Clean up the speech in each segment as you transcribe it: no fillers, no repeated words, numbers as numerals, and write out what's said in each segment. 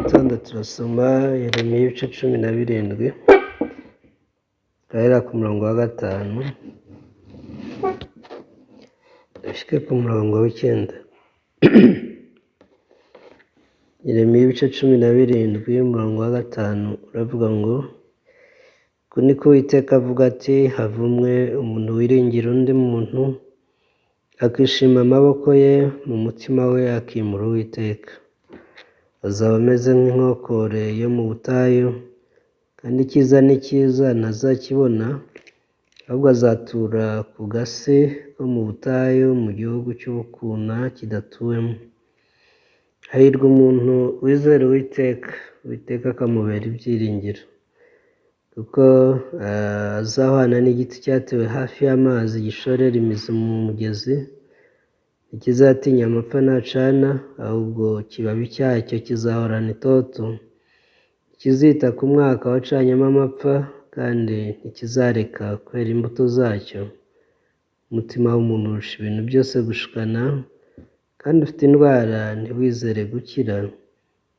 gitondo turasoma Yeremiya ibice 17 turahera ku murongo wa 5 dushike ku murongo w'9. Yeremiya ibice 17 umurongo wa 5 uravuga ngo, ko niko Uwiteka avuga ati, havumwe umuntu wiringira undi muntu, akishima amaboko ye, mu mutima we akimura Uwiteka. Azaba ameze nk'inkokore yo mu butayu, kandi icyiza n'icyiza ntazakibona, ahubwo azatura ku gasi ko mu butayu, mu gihugu cy'ubukuna kidatuwemo. Hahirwa umuntu wizera Uwiteka, Uwiteka akamubera ibyiringiro, kuko azahwana n'igiti cyatewe hafi y'amazi gishorera imizi mu mugezi, ntikizatinya amapfa nacana, ahubwo ikibabi cyacyo kizahorana itoto. Kizita ku mwaka wacanyemo amapfa, kandi ntikizareka kwera imbuto zacyo. Umutima w'umuntu urusha ibintu byose gushukana, kandi ufite indwara ntiwizere gukira.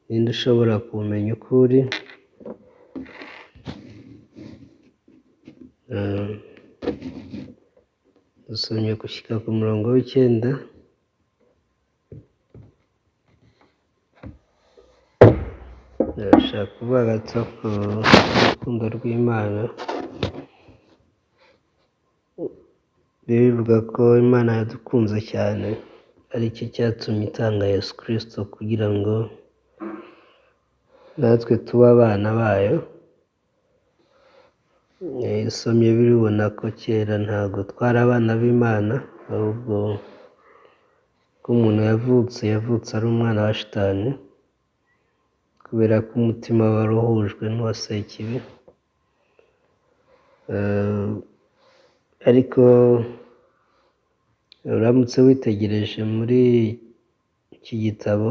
Ninde ushobora kumenya ukuri? Dusomye gushyika ku murongo w'9. Ndashaka kuvuga gato ku rukundo rw'Imana. Bivuga ko Imana yadukunze cyane, ari cyo cyatumye itanga Yesu Kristo kugira ngo natwe tube abana bayo. Isomye biribona ko kera ntabwo twari abana b'Imana, ahubwo ko umuntu yavutse ari umwana wa Shitani, kubera ko umutima wari uhujwe n'uwa Sekibi. Ariko uramutse witegereje muri iki gitabo,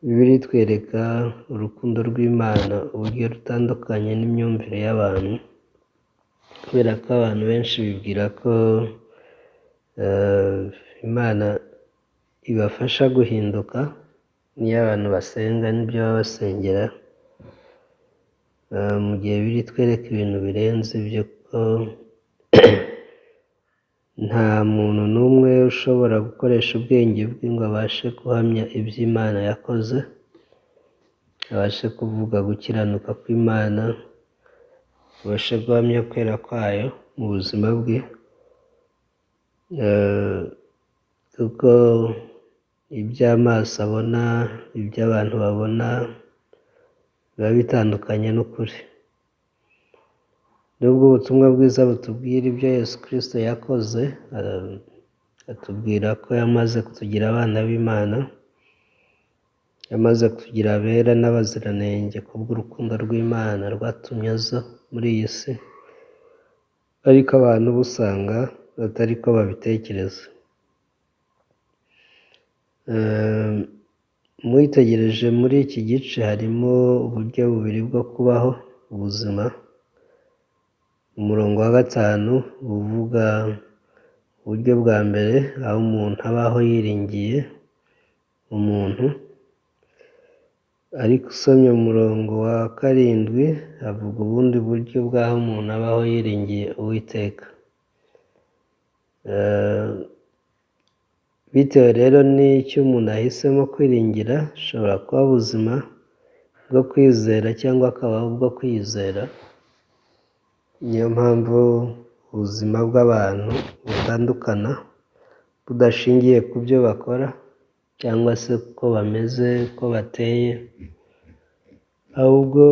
Bibiliya itwereka urukundo rw'Imana uburyo rutandukanye n'imyumvire y'abantu, kubera ko abantu benshi bibwira ko Imana ibafasha guhinduka n'iyo abantu basenga n'ibyo baba basengera, mu gihe Bibiliya itwereka ibintu birenze ibyo, ko nta muntu n'umwe ushobora gukoresha ubwenge bwe ngo abashe guhamya ibyo Imana yakoze, abashe kuvuga gukiranuka kw'Imana, abashe guhamya kwera kwayo mu buzima bwe, kuko iby'amaso abona, ibyo abantu babona biba bitandukanye n'ukuri. Nubwo ubutumwa bwiza butubwira ibyo Yesu Kristo yakoze, atubwira ko yamaze kutugira abana b'Imana, yamaze kutugira abera n'abaziranenge kubw'urukundo rw'Imana rwatumye aza muri iyi si, ariko abantu usanga atari ko babitekereza. Mwitegereje muri iki gice harimo uburyo bubiri bwo kubaho ubuzima. Umurongo wa 5 uvuga uburyo bwa mbere, aho umuntu abaho yiringiye umuntu, ariko usomye umurongo wa 7 avuga ubundi buryo bw'aho umuntu abaho yiringiye Uwiteka. Bitewe rero n'icyo umuntu ahisemo kwiringira, ashobora kuba ubuzima bwo kwizera cyangwa akaba ubwo kwizera. Niyo mpamvu ubuzima bw'abantu butandukana, budashingiye ku byo bakora cyangwa se uko bameze, uko bateye, ahubwo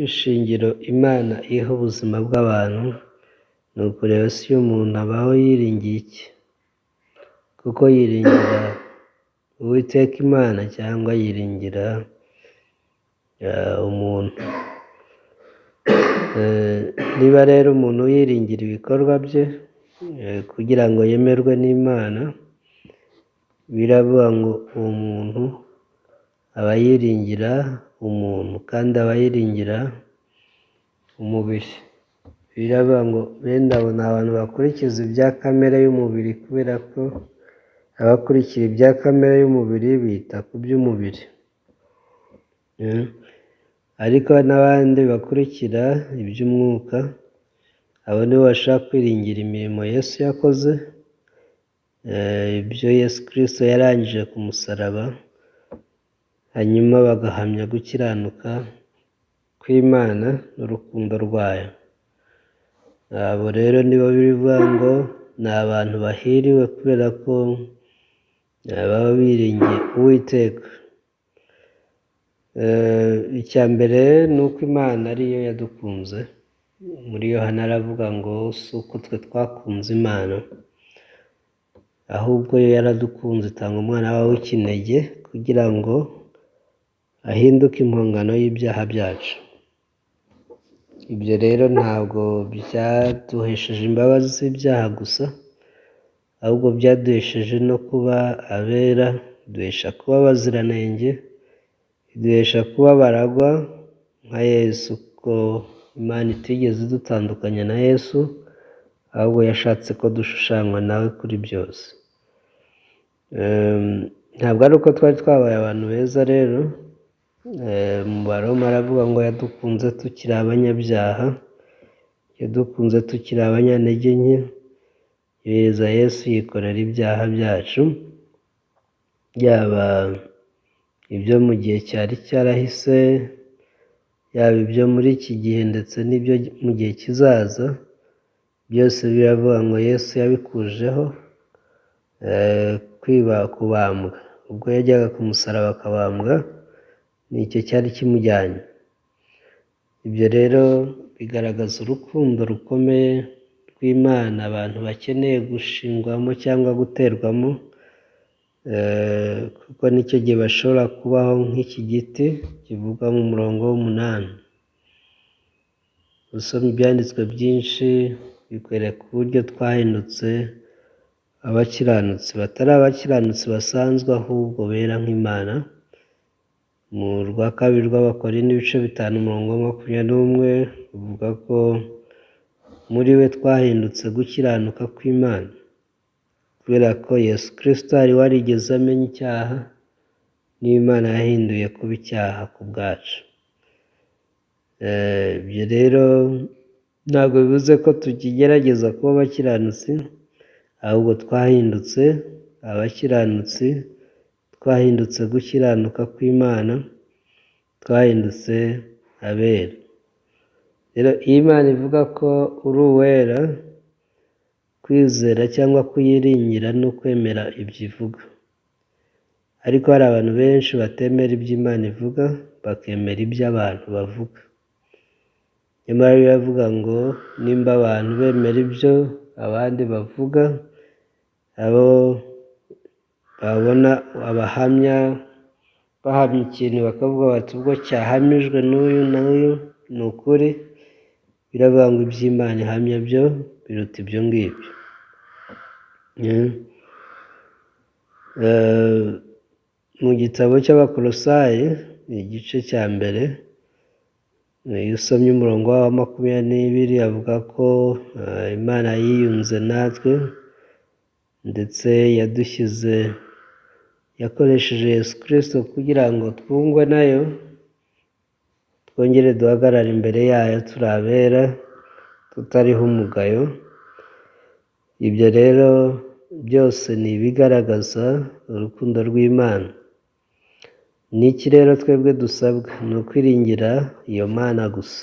ishingiro Imana iha ubuzima bw'abantu ni ukureba si umuntu abaho yiringiye iki, kuko yiringira Uwiteka Imana cyangwa yiringira umuntu. Niba rero umuntu yiringira ibikorwa bye kugira ngo yemerwe n'Imana, biravuga ngo uwo muntu aba yiringira umuntu, kandi aba yiringira umubiri. Biravuga ngo bene abo ni abantu bakurikiza ibya kamere y'umubiri, kubera ko abakurikira ibya kamere y'umubiri bita ku by'umubiri, ariko n'abandi bakurikira iby'umwuka, abo nibo bashaka kwiringira imirimo Yesu yakoze, ibyo Yesu Kristo yarangije ku musaraba, hanyuma bagahamya gukiranuka kw'Imana n'urukundo rwayo. Abo rero nibo bivuga ngo ni abantu bahiriwe kubera ko baba biringiye Uwiteka. Icya mbere ni uko Imana ariyo yadukunze. Muri Yohana aravuga ngo si uko twe twakunze Imana, ahubwo yo yaradukunze itanga umwana wayo w'ikinege kugira ngo ahinduke impongano y'ibyaha byacu. Ibyo rero ntabwo byaduhesheje imbabazi z'ibyaha gusa, ahubwo byaduhesheje no kuba abera, biduhesha kuba abaziranenge, biduhesha kuba baragwa nka Yesu, ko Imana itigeze idutandukanya na Yesu, ahubwo yashatse ko dushushanywa nawe kuri byose. Ntabwo ari uko twari twabaye abantu beza rero. Mu Baroma aravuga ngo yadukunze tukiri abanyabyaha, yadukunze tukiri abanyantege nke, yohereza Yesu yikorera ibyaha byacu, yaba ibyo mu gihe cyari cyarahise, yaba ibyo muri iki gihe ndetse n'ibyo mu gihe kizaza, byose biravuga ngo Yesu yabikujeho kubambwa. Ubwo yajyaga ku musaraba akabambwa, nicyo cyari kimujyanye. Ibyo rero bigaragaza urukundo rukomeye rw'Imana abantu bakeneye gushingwamo cyangwa guterwamo, kuko nicyo gihe bashobora kubaho nk'iki giti kivugwa mu murongo w'8. Usoma ibyanditswe byinshi bikwereka uburyo twahindutse abakiranutsi, batari abakiranutsi basanzwe ahubwo bera nk'Imana. Mu rwa kabiri rw'Abakorinto 5:21 ruvuga ko muri we twahindutse gukiranuka kw'Imana, kubera ko Yesu Kristo ari warigeze amenya icyaha, n'Imana yahinduye kuba icyaha ku bwacu. Ibyo rero ntabwo bivuze ko tukigerageza kuba abakiranutsi, ahubwo twahindutse abakiranutsi, twahindutse gukiranuka kw'Imana, twahindutse abera. Rero iyo Imana ivuga ko uri uwera, kwizera cyangwa kuyiringira ni ukwemera ibyo ivuga. Ariko hari abantu benshi batemera ibyo Imana ivuga, bakemera ibyo abantu bavuga. Nyamara biravuga ngo nimba abantu bemera ibyo abandi bavuga, abo babona abahamya bahamya ikintu bakavuga bati ubwo cyahamijwe n'uyu n'uyu ni ukuri, biravuga ngo iby'Imana ihamya byo biruta ibyo ngibyo. Mu gitabo cy'Abakolosayi igice cya mbere, iyo usomye umurongo wa 20 avuga ko Imana yiyunze natwe ndetse yakoresheje Yesu Kristo kugira ngo twungwe nayo, twongere duhagarare imbere yayo turi abera, tutariho umugayo. Ibyo rero byose ni ibigaragaza urukundo rw'Imana. N'iki rero twebwe dusabwa? Ni ukwiringira iyo Mana gusa,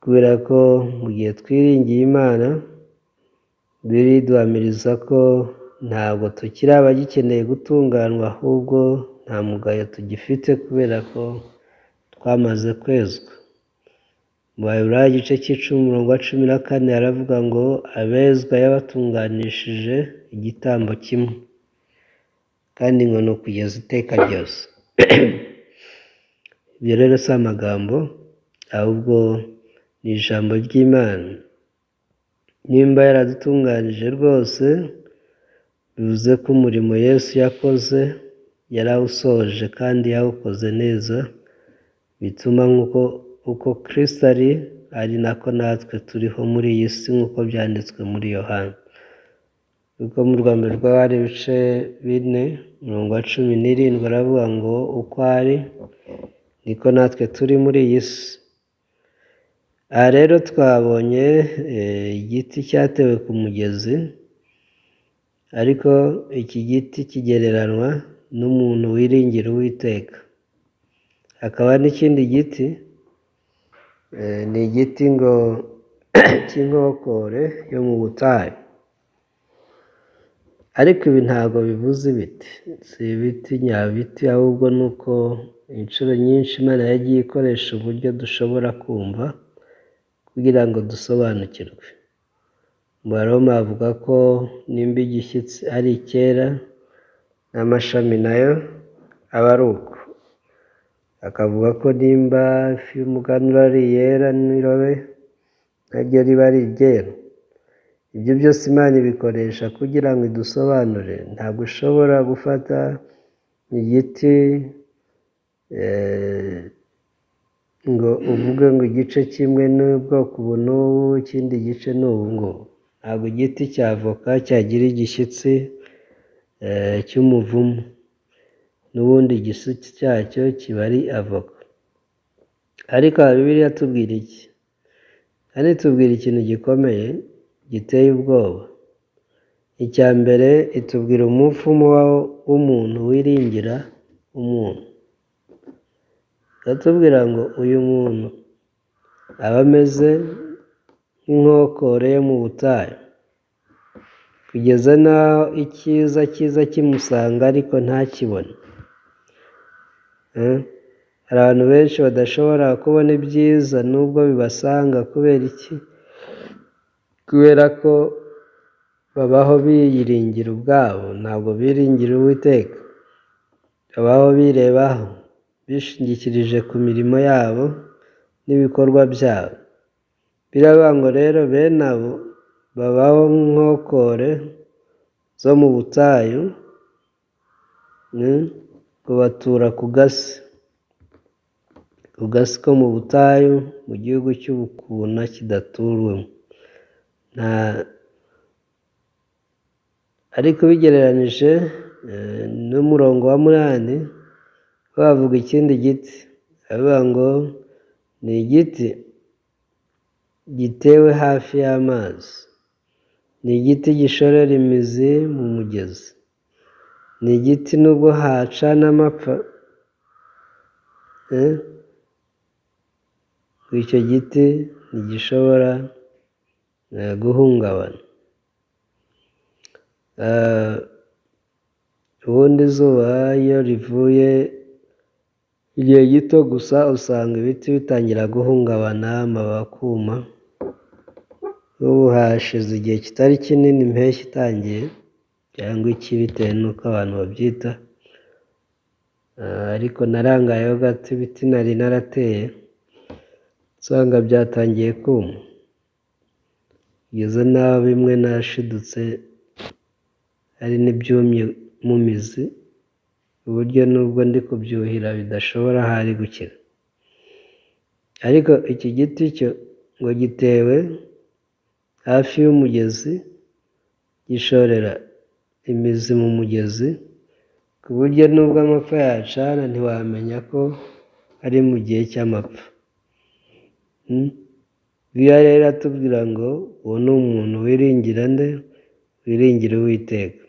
kubera ko mu gihe twiringiye Imana, biriduhamiriza ko ntabwo tukiri abagikeneye gutunganywa, ahubwo nta mugayo tugifite kubera ko twamaze kwezwa. Mu Baheburayo igice cy'icumi umurongo wa 14 aravuga ngo abezwa yabatunganishije igitambo kimwe, kandi ngo ni ukugeza iteka ryose. Ibyo rero si amagambo, ahubwo ni ijambo ry'Imana. Nimba yaradutunganije rwose, bivuze ko umurimo Yesu yakoze yarawusohoje kandi yawukoze neza, bituma uko Kristo ari nako natwe turiho muri iyi si, nk'uko byanditswe muri Yohana. kuko mu Rwanda rwari ibice 4:17 aravuga ngo uko ari niko natwe turi muri iyi si. Aha rero twabonye igiti cyatewe ku mugezi, ariko iki giti kigereranywa n'umuntu wiringira Uwiteka. Hakaba n'ikindi giti, ni igiti ngo cy'inkokore yo mu butayu. Ariko ibi ntabwo bivuze ibiti, si ibiti nyabiti, ahubwo ni uko inshuro nyinshi Imana yagiye ikoresha uburyo dushobora kumva kugira ngo dusobanukirwe. Mu Baroma bavuga ko nimba igishyitsi ari icyera n'amashami nayo aba ari uko. Akavuga ko nimba ifi y'umuganura ari iyera n'irobe naryo riba ari iryera. Ibyo byose Imana ibikoresha kugira ngo idusobanure. Ntabwo ushobora gufata igiti ngo uvuge ngo igice kimwe n'ubwoko ubu n'ubu, ikindi gice ni ubu ngubu. Ntabwo igiti cya avoka cyagira igishyitsi cy'umuvumu, n'ubundi igishyitsi cyacyo kiba ari avoka. Ariko Bibiliya itubwira iki? Kandi itubwira ikintu gikomeye giteye ubwoba. Icya mbere, itubwira umuvumo w'umuntu wiringira umuntu. Iratubwira ngo uyu muntu aba ameze nk'inkokore yo mu butayu, kugeza n'aho icyiza kiza kimusanga ariko ntakibone. Hari abantu benshi badashobora kubona ibyiza nubwo bibasanga. Kubera iki? Kubera ko babaho biyiringira ubwabo, ntabwo biringira Uwiteka. Babaho birebaho, bishingikirije ku mirimo yabo n'ibikorwa byabo. Biravuga ngo rero bene abo babaho nk'inkokore zo mu butayu, ngo batura ku gasi ko mu butayu, mu gihugu cy'ubukuna kidaturwemo. Ariko bigereranije n'umurongo wa 8 bavuga ikindi giti, bavuga ngo ni igiti gitewe hafi y'amazi, ni igiti gishorera imizi mu mugezi, ni igiti nubwo hacana amapfa, icyo giti ntigishobora guhungabana. Ubundi izuba iyo rivuye igihe gito gusa usanga ibiti bitangira guhungabana, amababi akuma. Ubu hashize igihe kitari kinini impeshyi itangiye, cyangwa iki bitewe n'uko abantu babyita. Ariko narangayeho gato ibiti nari narateye, usanga byatangiye kuma, kugeza n'aho bimwe nashidutse hari n'ibyumye mu mizi, uburyo nubwo ndi kubyuhira bidashobora ahari gukira. Ariko iki giti cyo ngo gitewe hafi y'umugezi, gishorera imizi mu mugezi, ku buryo nubwo amapfa yacana ntiwamenya ko ari mu gihe cy'amapfa. Bibiliya rero iratubwira ngo uwo ni umuntu wiringira nde? Wiringira Uwiteka.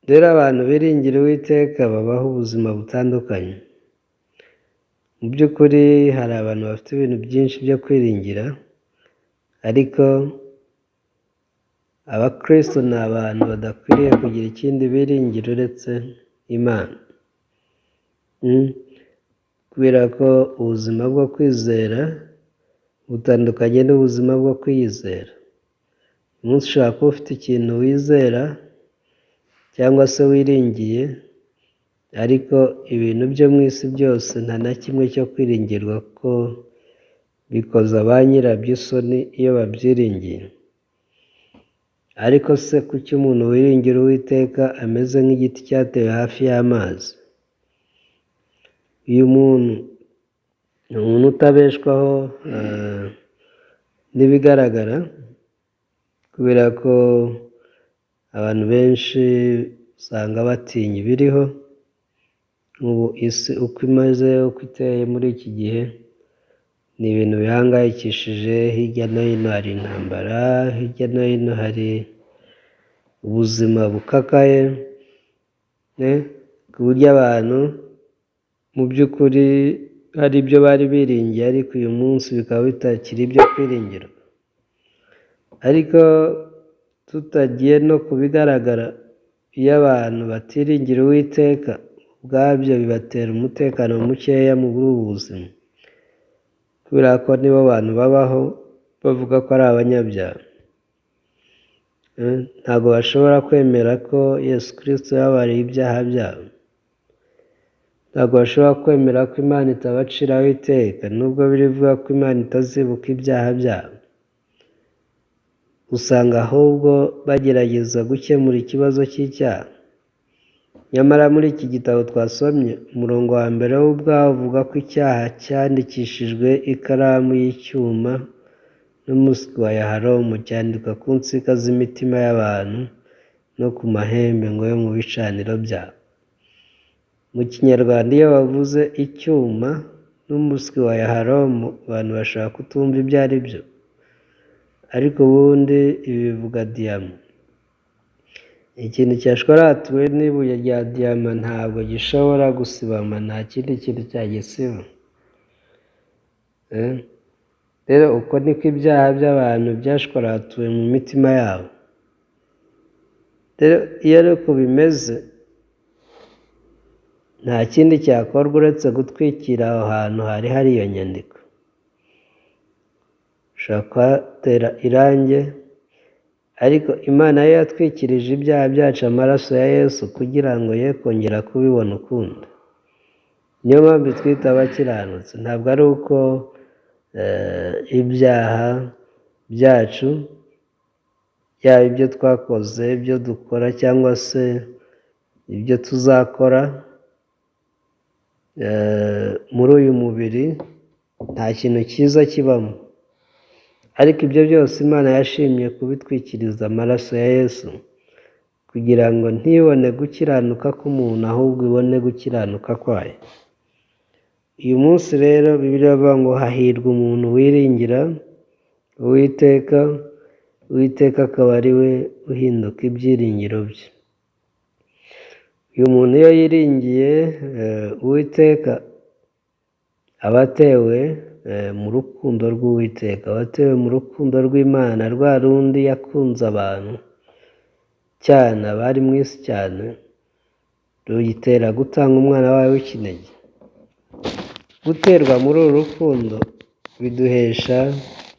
Rero abantu biringira Uwiteka babaho ubuzima butandukanye. Mu by'ukuri hari abantu bafite ibintu byinshi byo kwiringira, ariko abakristo ni abantu badakwiriye kugira ikindi biringira uretse Imana. Kubera ko ubuzima bwo kwizera butandukanye n'ubuzima bwo kwiyizera. Umunsi ushobora kuba ufite ikintu wizera cyangwa se wiringiye, ariko ibintu byo mu isi byose nta na kimwe cyo kwiringirwa, ko bikoza ba nyirabyo isoni iyo babyiringiye. Ariko se kuki umuntu wiringira Uwiteka ameze nk'igiti cyatewe hafi y'amazi? Uyu muntu ni umuntu utabeshwaho n'ibigaragara, kubera ko abantu benshi usanga batinya ibiriho. Ubu isi uko imeze, uko iteye muri iki gihe, ni ibintu bihangayikishije. Hirya no hino hari intambara, hirya no hino hari ubuzima bukakaye, ku buryo abantu mu by'ukuri hari ibyo bari biringiye, ariko uyu munsi bikaba bitakiri ibyo kwiringirwa. Ariko tutagiye no ku bigaragara, iyo abantu batiringira Uwiteka, ubwabyo bibatera umutekano mukeya muri ubu buzima, kubera ko nibo bantu babaho bavuga ko ari abanyabyaha. Ntabwo bashobora kwemera ko Yesu Kristo yababariye ibyaha byabo. Ntabwo bashobora kwemera ko Imana itabaciraho iteka, nubwo birivuga ko Imana itazibuka ibyaha byabo. Usanga ahubwo bagerageza gukemura ikibazo cy'icyaha. Nyamara muri iki gitabo twasomye, umurongo wa mbere wo ubwawo uvuga ko icyaha cyandikishijwe ikaramu y'icyuma n'umuswi wa Yahalomu, cyandikwa ku nsika z'imitima y'abantu no ku mahembe ngo yo mu bicaniro byabo. Mu Kinyarwanda iyo bavuze icyuma n'umuswi wa Yahalomu, abantu bashobora kutumva ibyo ari byo, ariko ubundi ibi bivuga diyama. Ikintu cyashwaratuwe n'ibuye rya diyama ntabwo gishobora gusibama, nta kindi kintu cyagisiba. Rero uko niko ibyaha by'abantu byashwaratuwe mu mitima yabo. Rero iyo ari uko bimeze, nta kindi cyakorwa uretse gutwikira aho hantu hari hari iyo nyandiko. Ushobora kuhatera irangi, ariko Imana yo yatwikirije ibyaha byacu amaraso ya Yesu kugira ngo ye kongera kubibona ukundi. Niyo mpamvu twita abakiranutsi. Ntabwo ari uko ibyaha byacu, yaba ibyo twakoze, ibyo dukora cyangwa se ibyo tuzakora muri uyu mubiri, nta kintu cyiza kibamo. Ariko ibyo byose Imana yashimye kubitwikiriza amaraso ya Yesu, kugira ngo ntibone gukiranuka k'umuntu, ahubwo ibone gukiranuka kwayo. Uyu munsi rero Bibiliya ivuga ngo hahirwa umuntu wiringira Uwiteka, Uwiteka akaba ari we uhinduka ibyiringiro bye. Uyu muntu iyo yiringiye Uwiteka, aba atewe mu rukundo rw'Uwiteka, aba atewe mu rukundo rw'Imana, rwa rundi yakunze abantu cyane, abari mu isi cyane, ruyitera gutanga umwana wawe w'ikinege. Guterwa muri uru rukundo biduhesha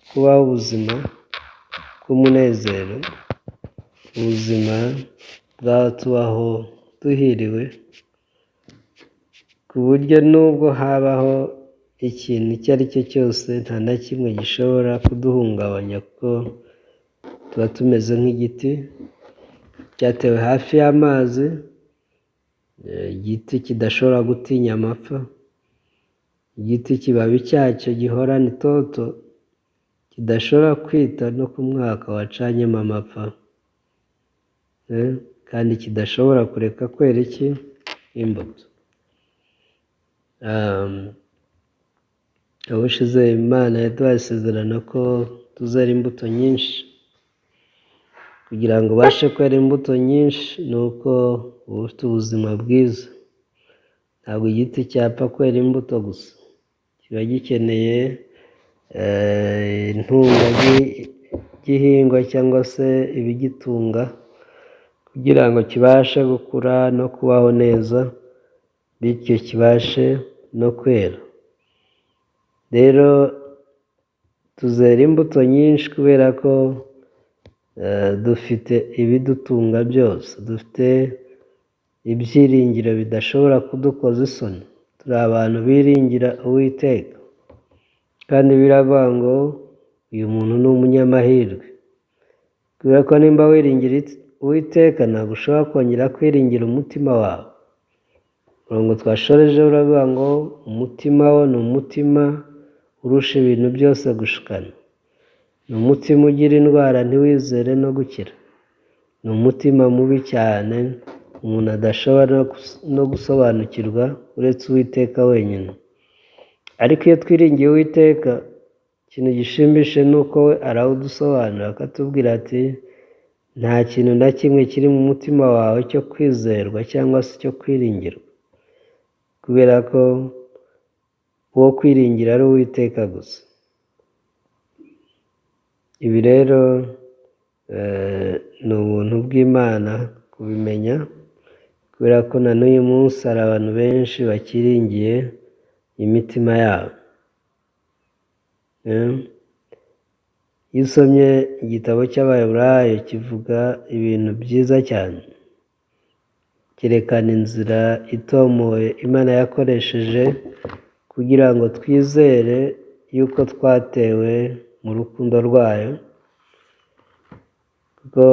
kubaho ubuzima bw'umunezero, ubuzima bw'aho tubaho duhiriwe, ku buryo nubwo habaho ikintu icyo ari cyo cyose, nta na kimwe gishobora kuduhungabanya, kuko tuba tumeze nk'igiti cyatewe hafi y'amazi, igiti kidashobora gutinya amapfa, igiti ikibabi cyacyo gihorana itoto, kidashobora kwita no ku mwaka wacanyemo amapfa, kandi kidashobora kureka kwera imbuto. Ubushize Imana yaduhaye isezerano ko tuzera imbuto nyinshi. Kugira ngo ubashe kwera imbuto nyinshi, ni uko uba ufite ubuzima bwiza. Ntabwo igiti cyapfa kwera imbuto gusa, kiba gikeneye intunga y'igihingwa cyangwa se ibigitunga, kugira ngo kibashe gukura no kubaho neza, bityo kibashe no kwera. Rero tuzera imbuto nyinshi kubera ko dufite ibidutunga byose, dufite ibyiringiro bidashobora kudukoza isoni. Turi abantu biringira Uwiteka, kandi biravuga ngo uyu muntu ni umunyamahirwe, kubera ko nimba wiringira Uwiteka, ntabwo ushobora kongera kwiringira umutima wawe. Umurongo twashoreje uravuga ngo umutima we ni umutima urusha ibintu byose gushikana. ni umutima ugira indwara ntiwizere no gukira, ni umutima mubi cyane umuntu adashobora no gusobanukirwa uretse Uwiteka wenyine. Ariko iyo twiringiye Uwiteka, ikintu gishimishe ni uko we arawudusobanura akatubwira ati nta kintu na kimwe kiri mu mutima wawe cyo kwizerwa cyangwa se cyo kwiringirwa, kubera ko uwo kwiringira ari Uwiteka gusa. Ibi rero ni ubuntu bw'Imana kubimenya, kubera ko na n'uyu munsi hari abantu benshi bakiringiye imitima yabo. Iyo usomye igitabo cy'Abaheburayo kivuga ibintu byiza cyane, cyerekana inzira itomoye Imana yakoresheje kugira ngo twizere yuko twatewe mu rukundo rwayo. Kuko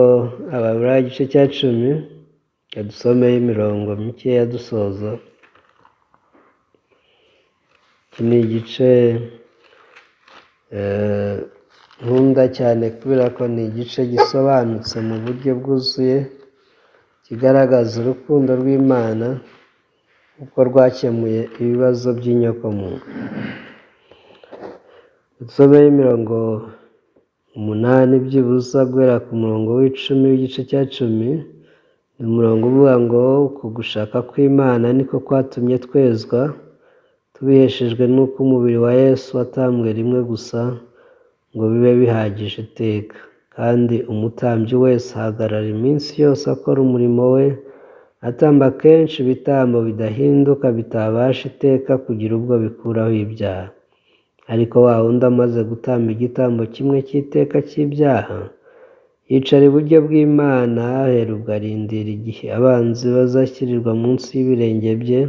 Abaheburayo igice cya 10 yadusomeye imirongo mikeya dusoza. Iki ni igice nkunda cyane kubera ko ni igice gisobanutse mu buryo bwuzuye, kigaragaza urukundo rw'Imana uko rwakemuye ibibazo by'inyokomuntu. Dusomeye imirongo 8 byibuze guhera ku murongo w'10 w'igice cya 10. Ni umurongo uvuga ngo uko gushaka kw'Imana niko kwatumye twezwa, tubiheshejwe n'uko umubiri wa Yesu watambwe rimwe gusa ngo bibe bihagije iteka, kandi umutambyi wese ahagarara iminsi yose akora umurimo we, atamba kenshi ibitambo bidahinduka bitabasha iteka kugira ubwo bikuraho ibyaha. Ariko wa wundi amaze gutamba igitambo kimwe cy'iteka cy'ibyaha, yicara iburyo bw'Imana, aherubwo arindira igihe abanzi bazashyirirwa munsi y'ibirenge bye,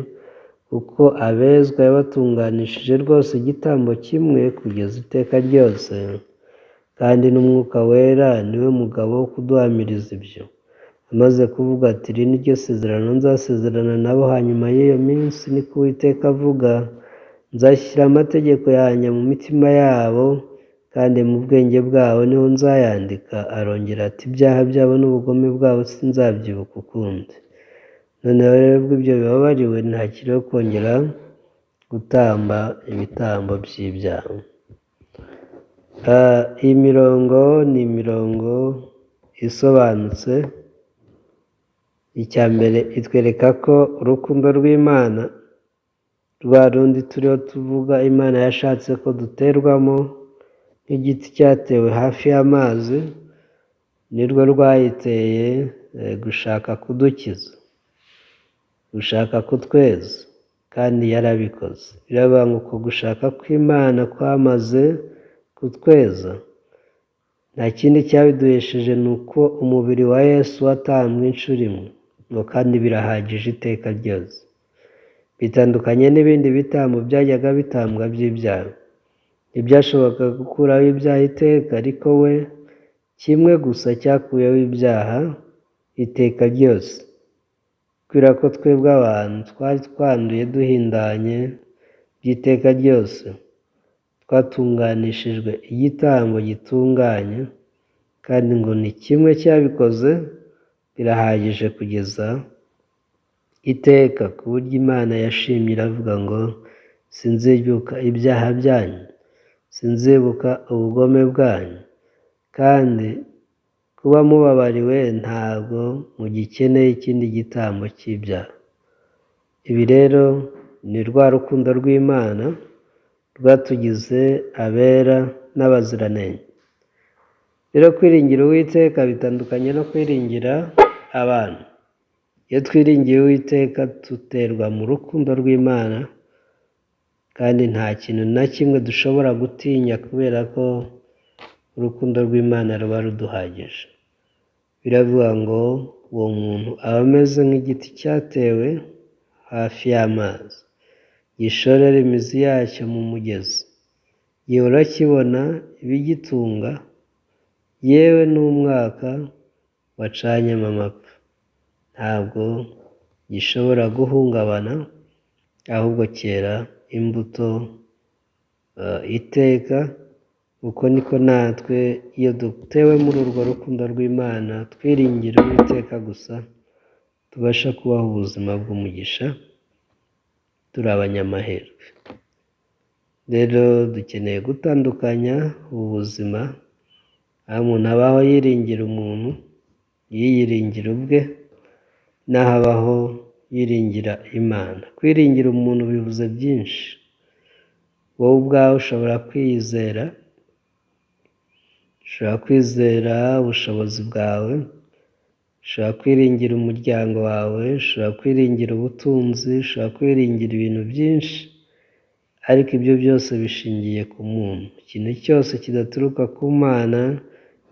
kuko abezwa yabatunganishije rwose igitambo kimwe kugeza iteka ryose, kandi n'Umwuka Wera niwe mugabo wo kuduhamiriza ibyo. Amaze kuvuga ati iri ni ryo sezerano nzasezerana nabo hanyuma y'iyo minsi, niko Uwiteka avuga, nzashyira amategeko yanjye mu mitima yabo, kandi mu bwenge bwabo niho nzayandika. Arongera ati ibyaha byabo n'ubugome bwabo sinzabyibuka ukundi. Noneho rero ubwo ibyo bibabariwe, ntakiriho kongera gutamba ibitambo by'ibyaha. Iyi mirongo ni imirongo isobanutse. Icya mbere itwereka ko urukundo rw'Imana, rwa rundi turiho tuvuga Imana yashatse ko duterwamo nk'igiti cyatewe hafi y'amazi, nirwo rwayiteye gushaka kudukiza, gushaka kutweza, kandi yarabikoze. Biravuga ngo uko gushaka kw'Imana kwamaze kutweza, nta kindi cyabiduhesheje ni uko umubiri wa Yesu watambwe inshuro imwe, ngo kandi birahagije iteka ryose. Bitandukanye n'ibindi bitambo byajyaga bitambwa by'ibyaha, ntibyashobokaga gukuraho ibyaha iteka, ariko we kimwe gusa cyakuyeho ibyaha iteka ryose. Kubera ko twebwe abantu twari twanduye duhindanye by'iteka ryose, twatunganishijwe igitambo gitunganye, kandi ngo ni kimwe cyabikoze, birahagije kugeza iteka, ku buryo Imana yashimye iravuga ngo sinzibuka ibyaha byanyu, sinzibuka ubugome bwanyu, kandi kuba mubabariwe ntabwo mugikeneye ikindi gitambo cy'ibyaha. Ibi rero ni rwa rukundo rw'Imana rwatugize abera n'abaziranenge. Rero kwiringira Uwiteka bitandukanye no kwiringira abantu. Iyo twiringiye Uwiteka duterwa mu rukundo rw'Imana, kandi nta kintu na kimwe dushobora gutinya, kubera ko urukundo rw'Imana ruba ruduhagije. Biravuga ngo uwo muntu aba ameze nk'igiti cyatewe hafi y'amazi, gishorera imizi yacyo mu mugezi, gihora kibona ibigitunga, yewe n'umwaka wacanyemo amapfa, ntabwo gishobora guhungabana, ahubwo cyera imbuto iteka, uko niko natwe iyo dutewe muri urwo rukundo rw'Imana twiringira Uwiteka gusa, tubasha kubaho ubuzima bw'umugisha turi abanyamahirwe. Rero dukeneye gutandukanya ubu buzima, aho umuntu abaho yiringira umuntu, yiyiringira ubwe, n'aho abaho yiringira Imana. Kwiringira umuntu bivuze byinshi. Wowe ubwawe ushobora kwiyizera, ushobora kwizera ubushobozi bwawe, ushobora kwiringira umuryango wawe, ushobora kwiringira ubutunzi, ushobora kwiringira ibintu byinshi, ariko ibyo byose bishingiye ku muntu. Ikintu cyose kidaturuka ku Mana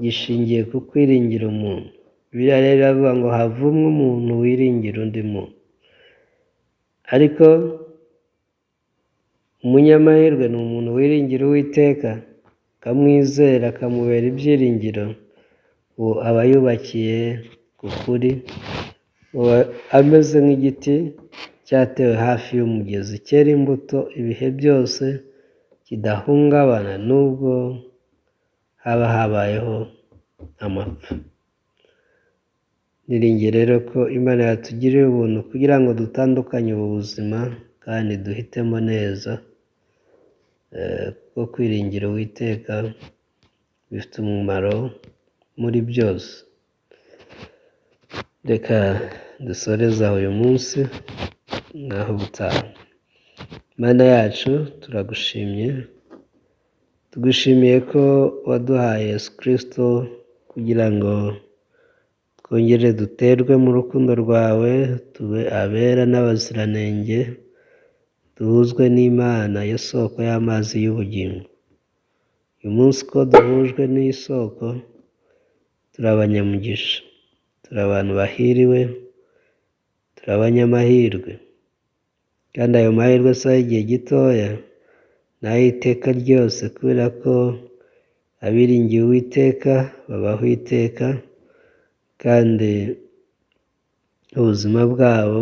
gishingiye ku kwiringira umuntu. Bibiliya rero iravuga ngo havumwe umuntu wiringira undi muntu. Ariko umunyamahirwe ni umuntu wiringira Uwiteka, akamwizera, akamubera ibyiringiro, uwo aba yubakiye ku kuri, ameze nk'igiti cyatewe hafi y'umugezi, cyera imbuto ibihe byose, kidahungabana nubwo haba habayeho amapfa. Niringiye rero ko Imana yatugirira ubuntu kugira ngo dutandukanye ubu buzima kandi duhitemo neza, kuko kwiringira Uwiteka bifite umumaro muri byose. Reka dusoreze aho uyu munsi, naho ubutaha. Mana yacu turagushimye, tugushimiye ko waduhaye Yesu Kristo kugira ngo twongere duterwe mu rukundo rwawe, tube abera n'abaziranenge, duhuzwe n'Imana yo soko y'amazi y'ubugingo. Uyu munsi ko duhujwe n'isoko, turi abanyamugisha, turi abantu bahiriwe, turi abanyamahirwe, kandi ayo mahirwe si ay'igihe gitoya, ni ay'iteka ryose, kubera ko abiringiye Uwiteka babaho iteka, kandi ubuzima bwabo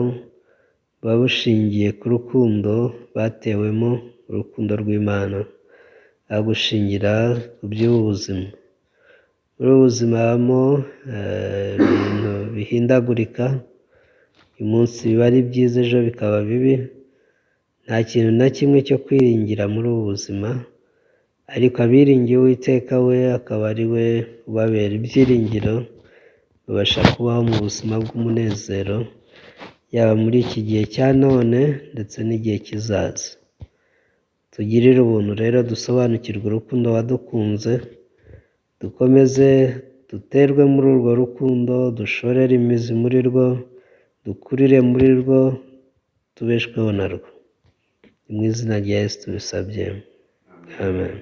buba bushingiye ku rukundo batewemo, urukundo rw'Imana, aho gushingira ku by'ubu buzima. Muri ubu buzima habamo ibintu bihindagurika, uyu munsi biba ari byiza, ejo bikaba bibi. Nta kintu na kimwe cyo kwiringira muri ubu buzima, ariko abiringiye Uwiteka we akaba ari we ubabera ibyiringiro, babasha kubaho mu buzima bw'umunezero, yaba muri iki gihe cya none ndetse n'igihe kizaza. Tugirire ubuntu rero, dusobanukirwe urukundo wadukunze, dukomeze duterwe muri urwo rukundo, dushorere imizi muri rwo, dukurire muri rwo, tubeshweho na rwo. Ni mu izina rya Yesu tubisabye, amen.